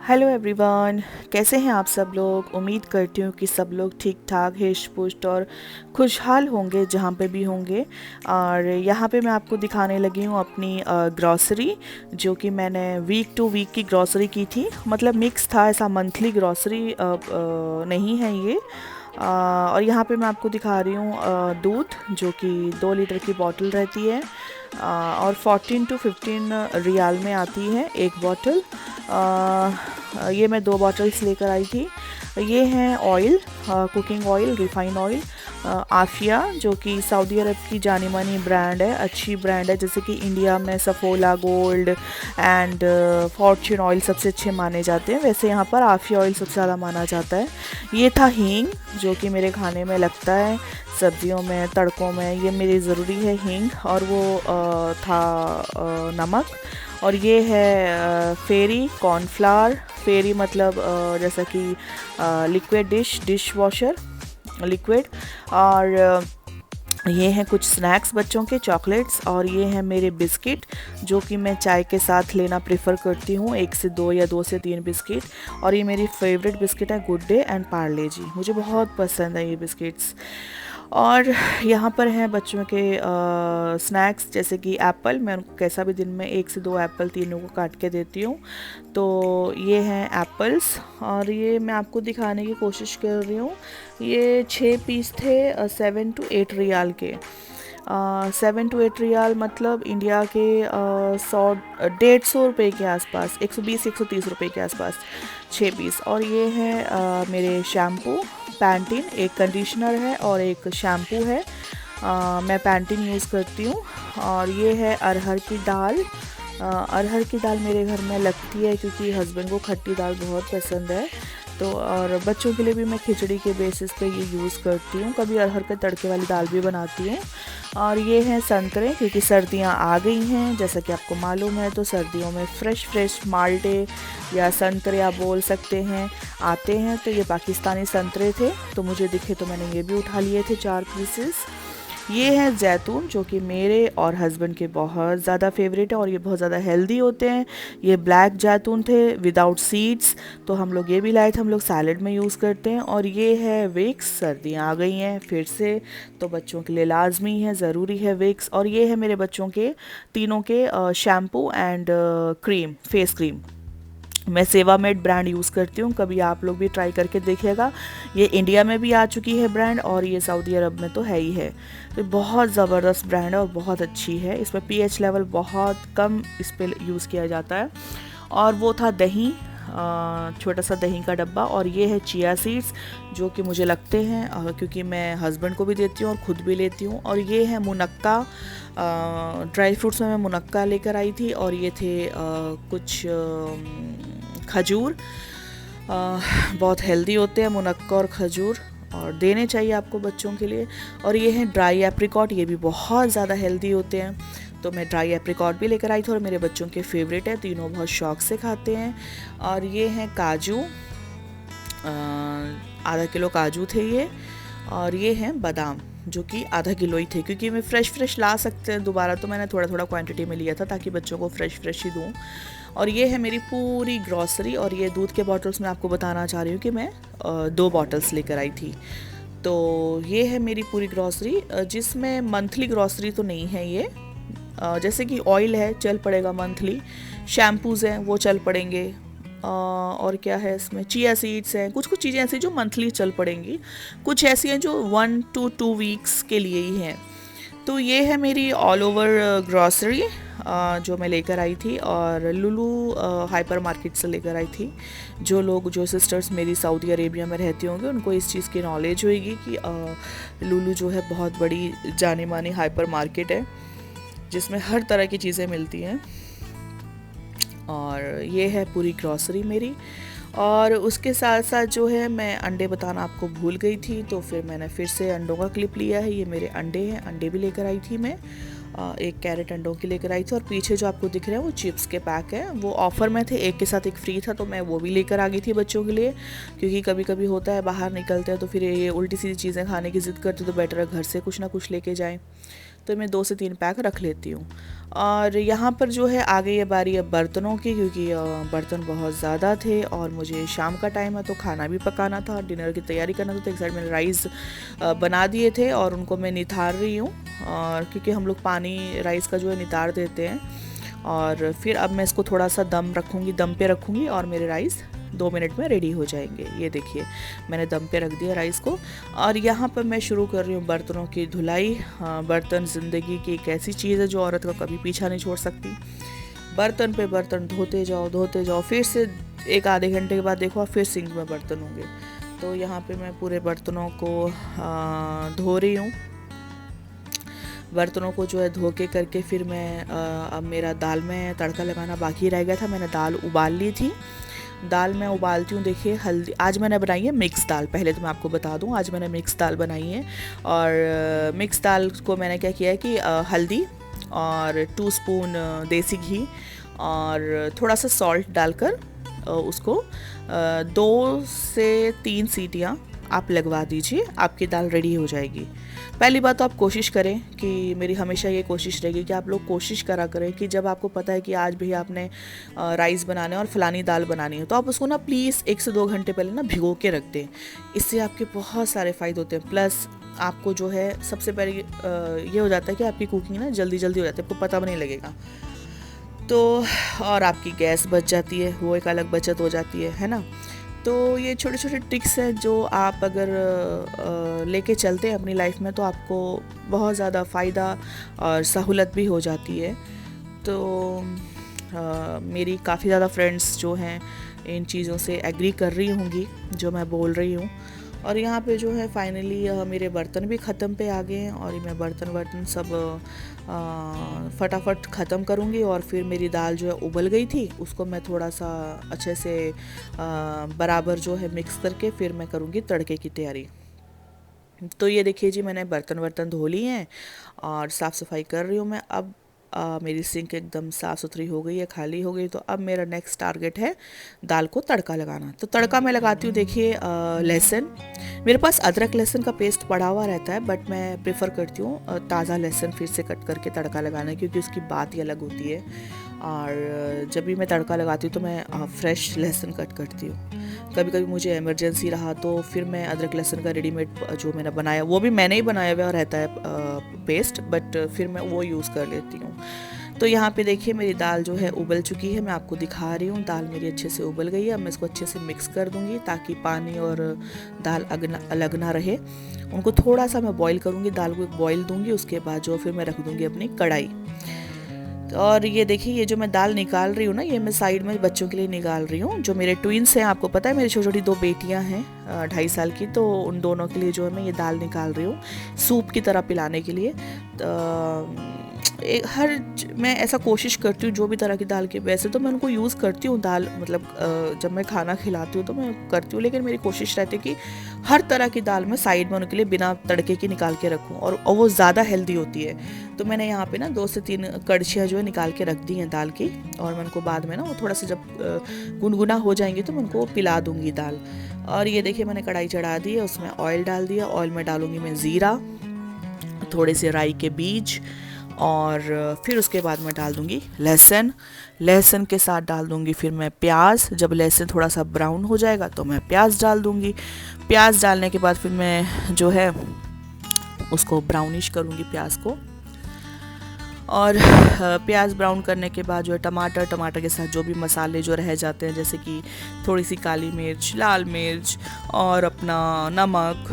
Hello everyone, कैसे हैं आप सब लोग। उम्मीद करती हूँ कि सब लोग ठीक ठाक हिष्ट पुष्ट और खुशहाल होंगे जहाँ पे भी होंगे। और यहाँ पे मैं आपको दिखाने लगी हूँ अपनी ग्रॉसरी, जो कि मैंने वीक टू वीक की ग्रॉसरी की थी। मतलब मिक्स था, ऐसा मंथली ग्रॉसरी नहीं है ये। और यहाँ पे मैं आपको दिखा रही हूँ दूध, जो कि 2 लीटर की बॉटल रहती है। और 14 to 15 रियाल में आती है एक बॉटल। ये मैं 2 बॉटल्स लेकर आई थी। ये हैं oil, cooking oil, refined oil. Afia, जो कि सऊदी अरब की जानी मानी ब्रांड है, अच्छी ब्रांड है। जैसे कि इंडिया में Saffola gold and Fortune oil सबसे अच्छे माने जाते हैं, वैसे यहाँ पर आफिया ऑयल सबसे ज़्यादा माना जाता है। ये था हींग, जो कि मेरे खाने में लगता है सब्जियों में, तड़कों में, ये मेरी ज़रूरी है हींग। और वो था नमक। और ये है फेरी कॉर्नफ्लावर। फेरी मतलब जैसा कि लिक्विड डिश वॉशर लिक्विड। और ये हैं कुछ स्नैक्स बच्चों के, चॉकलेट्स। और ये हैं मेरे बिस्किट, जो कि मैं चाय के साथ लेना प्रेफर करती हूँ, 1 से 2 या 2 से 3 बिस्किट। और ये मेरी फेवरेट बिस्किट है गुड डे एंड पार्ले जी, मुझे बहुत पसंद है ये बिस्किट्स। और यहाँ पर हैं बच्चों के स्नैक्स, जैसे कि एप्पल। मैं उनको कैसा भी दिन में 1 से 2 एप्पल तीनों को काट के देती हूँ। तो ये हैं एप्पल्स। और ये मैं आपको दिखाने की कोशिश कर रही हूँ। ये 6 पीस थे 7 to 8 रियाल के। 7 to 8 रियाल मतलब इंडिया के 100 150 रुपये के आसपास, 120 130 रुपये के आसपास 6 पीस। और ये हैं मेरे शैम्पू पैंटीन, एक कंडीशनर है और एक शैम्पू है। मैं पैंटीन यूज़ करती हूँ। और ये है अरहर की दाल। अरहर की दाल मेरे घर में लगती है क्योंकि हस्बैंड को खट्टी दाल बहुत पसंद है। तो और बच्चों के लिए भी मैं खिचड़ी के बेसिस पे ये यूज़ करती हूँ, कभी अरहर के तड़के वाली दाल भी बनाती हूँ। और ये हैं संतरे, क्योंकि सर्दियाँ आ गई हैं जैसा कि आपको मालूम है। तो सर्दियों में फ़्रेश फ़्रेश माल्टे या संतरे आप बोल सकते हैं आते हैं। तो ये पाकिस्तानी संतरे थे, तो मुझे दिखे तो मैंने ये भी उठा लिए थे 4 पीसेस। ये है जैतून, जो कि मेरे और हस्बैंड के बहुत ज़्यादा फेवरेट है और ये बहुत ज़्यादा हेल्दी होते हैं। ये ब्लैक जैतून थे विदाउट सीड्स, तो हम लोग ये भी लाए थे, हम लोग सैलड में यूज़ करते हैं। और ये है विक्स, सर्दियाँ आ गई हैं फिर से, तो बच्चों के लिए लाजमी है, ज़रूरी है विक्स। और ये है मेरे बच्चों के तीनों के shampoo and cream, face cream. मैं सेवामेड ब्रांड यूज़ करती हूँ, कभी आप लोग भी ट्राई करके देखिएगा। ये इंडिया में भी आ चुकी है ब्रांड, और ये सऊदी अरब में तो है ही है। तो बहुत ज़बरदस्त ब्रांड है और बहुत अच्छी है। इसमें पीएच लेवल बहुत कम इस पर यूज़ किया जाता है। और वो था दही, छोटा सा दही का डब्बा। और ये है चिया सीड्स, जो कि मुझे लगते हैं क्योंकि मैं हस्बैंड को भी देती हूँ और ख़ुद भी लेती हूँ। और ये है मुनक्का, ड्राई फ्रूट्स में मैं मुनक्का लेकर आई थी। और ये थे कुछ खजूर, बहुत हेल्दी होते हैं मुनक्का और खजूर, और देने चाहिए आपको बच्चों के लिए। और ये हैं ड्राई एप्रिकॉट, ये भी बहुत ज़्यादा हेल्दी होते हैं, तो मैं ड्राई एप्रिकॉट भी लेकर आई थी और मेरे बच्चों के फेवरेट है, तीनों बहुत शौक से खाते हैं। और ये हैं काजू, आधा किलो काजू थे ये। और ये हैं बादाम, जो कि आधा किलो ही थे, क्योंकि मैं फ़्रेश ला सकते हैं दोबारा, तो मैंने थोड़ा थोड़ा क्वांटिटी में लिया था ताकि बच्चों को फ़्रेश ही दूँ। और ये है मेरी पूरी ग्रॉसरी। और ये दूध के बॉटल्स मैं आपको बताना चाह रही हूँ कि मैं 2 बॉटल्स लेकर आई थी। तो ये है मेरी पूरी ग्रॉसरी, जिसमें मंथली ग्रॉसरी तो नहीं है ये। जैसे कि ऑयल है, चल पड़ेगा मंथली। शैम्पूज़ हैं, वो चल पड़ेंगे। और क्या है इसमें, चिया सीड्स हैं, कुछ चीज़ें ऐसी जो मंथली चल पड़ेंगी, कुछ ऐसी हैं जो 1 to 2 वीक्स के लिए ही हैं। तो ये है मेरी ऑल ओवर ग्रॉसरी जो मैं लेकर आई थी, और लुलू हाइपर मार्केट से लेकर आई थी। जो सिस्टर्स मेरी सऊदी अरेबिया में रहती होंगी उनको इस चीज़ की नॉलेज होगी कि लुलू जो है बहुत बड़ी जानी मानी हाइपर मार्केट है, जिसमें हर तरह की चीज़ें मिलती हैं। और ये है पूरी ग्रॉसरी मेरी। और उसके साथ साथ जो है, मैं अंडे बताना आपको भूल गई थी, तो फिर मैंने फिर से अंडों का क्लिप लिया है। ये मेरे अंडे हैं, अंडे भी लेकर आई थी मैं, 1 कैरेट अंडों की लेकर आई थी। और पीछे जो आपको दिख रहे हैं वो चिप्स के पैक हैं, वो ऑफ़र में थे, एक के साथ एक फ्री था, तो मैं वो भी लेकर आ गई थी बच्चों के लिए। क्योंकि कभी कभी होता है बाहर निकलते हैं तो फिर ये उल्टी सीधी चीज़ें खाने की ज़िद करते, तो बेटर है घर से कुछ ना कुछ लेके जाएँ। तो मैं 2 से 3 पैक रख लेती हूँ। और यहाँ पर जो है आ गई है बारी अब बर्तनों की, क्योंकि बर्तन बहुत ज़्यादा थे और मुझे शाम का टाइम है तो खाना भी पकाना था, डिनर की तैयारी करना था। तो एक साइड मैंने राइस बना दिए थे और उनको मैं निथार रही हूँ, और क्योंकि हम लोग पानी राइस का जो है नितार देते हैं। और फिर अब मैं इसको थोड़ा सा दम पे रखूँगी और मेरे राइस 2 मिनट में रेडी हो जाएंगे। ये देखिए मैंने दम पे रख दिया राइस को। और यहाँ पर मैं शुरू कर रही हूँ बर्तनों की धुलाई। बर्तन ज़िंदगी की एक ऐसी चीज़ है जो औरत का कभी पीछा नहीं छोड़ सकती। बर्तन पे बर्तन धोते जाओ, फिर से 1 आधे घंटे के बाद देखो आप फिर सिंक में बर्तन होंगे। तो यहाँ पे मैं पूरे बर्तनों को धो रही हूँ। बर्तनों को जो है धो के करके फिर मैं अब मेरा दाल में तड़का लगाना बाकी रह गया था। मैंने दाल उबाल ली थी। दाल मैं उबालती हूँ, देखिए हल्दी आज मैंने बनाई है मिक्स दाल। पहले तो मैं आपको बता दूँ आज मैंने मिक्स दाल बनाई है। और मिक्स दाल को मैंने क्या किया है कि हल्दी और 2 स्पून देसी घी और थोड़ा सा सॉल्ट डालकर उसको 2 से 3 सीटियाँ आप लगवा दीजिए, आपकी दाल रेडी हो जाएगी। पहली बात तो आप कोशिश करें कि मेरी हमेशा ये कोशिश रहेगी कि आप लोग कोशिश करा करें कि जब आपको पता है कि आज भी आपने राइस बनाने और फलानी दाल बनानी है तो आप उसको ना प्लीज़ 1 से 2 घंटे पहले ना भिगो के रख दें। इससे आपके बहुत सारे फ़ायदे होते हैं। प्लस आपको जो है सबसे पहले ये हो जाता है कि आपकी कुकिंग ना जल्दी हो जाती है, आपको पता भी नहीं लगेगा। तो और आपकी गैस बच जाती है, वो एक अलग बचत हो जाती है ना। तो ये छोटे छोटे ट्रिक्स हैं जो आप अगर लेके चलते हैं अपनी लाइफ में तो आपको बहुत ज़्यादा फ़ायदा और सहूलत भी हो जाती है। तो मेरी काफ़ी ज़्यादा फ्रेंड्स जो हैं इन चीज़ों से एग्री कर रही होंगी जो मैं बोल रही हूँ। और यहाँ पे जो है फाइनली मेरे बर्तन भी ख़त्म पे आ गए हैं और मैं बर्तन सब फटाफट ख़त्म करूँगी। और फिर मेरी दाल जो है उबल गई थी उसको मैं थोड़ा सा अच्छे से बराबर जो है मिक्स करके फिर मैं करूँगी तड़के की तैयारी। तो ये देखिए जी मैंने बर्तन धो लिए हैं और साफ़ सफाई कर रही हूँ मैं। अब मेरी सिंक एकदम साफ़ सुथरी हो गई है, खाली हो गई। तो अब मेरा नेक्स्ट टारगेट है दाल को तड़का लगाना। तो तड़का मैं लगाती हूँ, देखिए लहसुन, मेरे पास अदरक लहसुन का पेस्ट पड़ा हुआ रहता है बट मैं प्रेफर करती हूँ ताज़ा लहसुन फिर से कट करके तड़का लगाना, क्योंकि उसकी बात ही अलग होती है। और जब भी मैं तड़का लगाती हूँ तो मैं फ्रेश लहसुन कट करती हूँ। कभी कभी मुझे इमरजेंसी रहा तो फिर मैं अदरक लहसुन का रेडीमेड जो मैंने बनाया वो भी मैंने ही बनाया हुआ रहता है पेस्ट, बट फिर मैं वो यूज़ कर लेती हूँ। तो यहाँ पे देखिए मेरी दाल जो है उबल चुकी है, मैं आपको दिखा रही हूँ। दाल मेरी अच्छे से उबल गई है। अब मैं इसको अच्छे से मिक्स कर दूँगी ताकि पानी और दाल अलग ना रहे। उनको थोड़ा सा मैं बॉईल करूँगी, दाल को बॉईल दूँगी, उसके बाद जो फिर मैं रख दूँगी अपनी कढ़ाई। और ये देखिए ये जो मैं दाल निकाल रही हूँ ना, ये मैं साइड में बच्चों के लिए निकाल रही हूँ। जो मेरे ट्विंस हैं, आपको पता है मेरी छोटी छोटी 2 बेटियाँ हैं 2.5 साल की, तो उन दोनों के लिए जो है मैं ये दाल निकाल रही हूँ सूप की तरह पिलाने के लिए। मैं ऐसा कोशिश करती हूँ जो भी तरह की दाल की, वैसे तो मैं उनको यूज़ करती हूँ दाल, मतलब जब मैं खाना खिलाती हूँ तो मैं करती हूँ, लेकिन मेरी कोशिश रहती है कि हर तरह की दाल मैं साइड में उनके लिए बिना तड़के की निकाल के रखूँ और वो ज़्यादा हेल्दी होती है। तो मैंने यहाँ पे ना 2 से 3 कड़छियाँ जो है निकाल के रख दी हैं दाल की, और मैं उनको बाद में ना वो थोड़ा सा जब गुनगुना हो जाएंगी तो मैं उनको पिला दूँगी दाल। और ये देखिए मैंने कढ़ाई चढ़ा दी है, उसमें ऑयल डाल दिया। ऑयल में डालूँगी मैं ज़ीरा, थोड़े से राई के बीज, और फिर उसके बाद मैं डाल दूँगी लहसुन के साथ डाल दूँगी फिर मैं प्याज। जब लहसुन थोड़ा सा ब्राउन हो जाएगा तो मैं प्याज डाल दूँगी। प्याज डालने के बाद फिर मैं जो है उसको ब्राउनिश करूँगी प्याज को। और प्याज ब्राउन करने के बाद जो है टमाटर के साथ जो भी मसाले जो रह जाते हैं, जैसे कि थोड़ी सी काली मिर्च, लाल मिर्च और अपना नमक,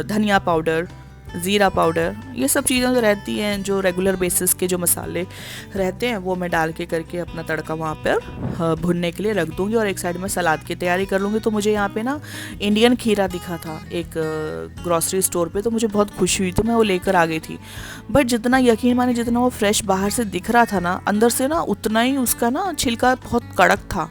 धनिया पाउडर, ज़ीरा पाउडर, ये सब चीज़ें जो रहती हैं जो रेगुलर बेसिस के जो मसाले रहते हैं वो मैं डाल के करके अपना तड़का वहाँ पर भुनने के लिए रख दूँगी। और एक साइड में सलाद की तैयारी कर लूँगी। तो मुझे यहाँ पे ना इंडियन खीरा दिखा था एक ग्रॉसरी स्टोर पे, तो मुझे बहुत खुशी हुई, तो मैं वो लेकर आ गई थी। बट जितना यकीन माने जितना वो फ्रेश बाहर से दिख रहा था ना, अंदर से ना उतना ही उसका ना छिलका बहुत कड़क था,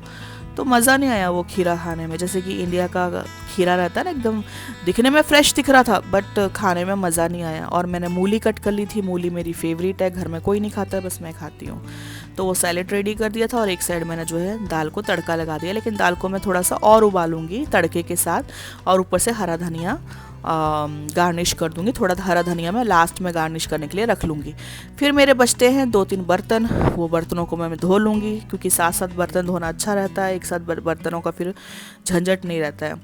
तो मज़ा नहीं आया वो खीरा खाने में। जैसे कि इंडिया का खीरा रहता है ना, एकदम दिखने में फ्रेश दिख रहा था बट खाने में मज़ा नहीं आया। और मैंने मूली कट कर ली थी, मूली मेरी फेवरेट है, घर में कोई नहीं खाता है, बस मैं खाती हूँ। तो वो सैलेड रेडी कर दिया था और एक साइड मैंने जो है दाल को तड़का लगा दिया। लेकिन दाल को मैं थोड़ा सा और उबालूंगी तड़के के साथ, और ऊपर से हरा धनिया गार्निश कर दूँगी। थोड़ा हरा धनिया मैं लास्ट में गार्निश करने के लिए रख लूँगी। फिर मेरे बचते हैं 2-3 बर्तन, वो बर्तनों को मैं धो लूँगी, क्योंकि साथ साथ बर्तन धोना अच्छा रहता है, एक साथ बर्तनों का फिर झंझट नहीं रहता है।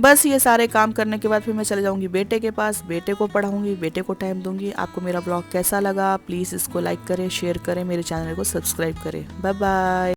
बस ये सारे काम करने के बाद फिर मैं चले जाऊँगी बेटे के पास, बेटे को पढ़ाऊँगी, बेटे को टाइम दूँगी। आपको मेरा ब्लॉग कैसा लगा प्लीज़ इसको लाइक करें, शेयर करें, मेरे चैनल को सब्सक्राइब करें। Bye bye.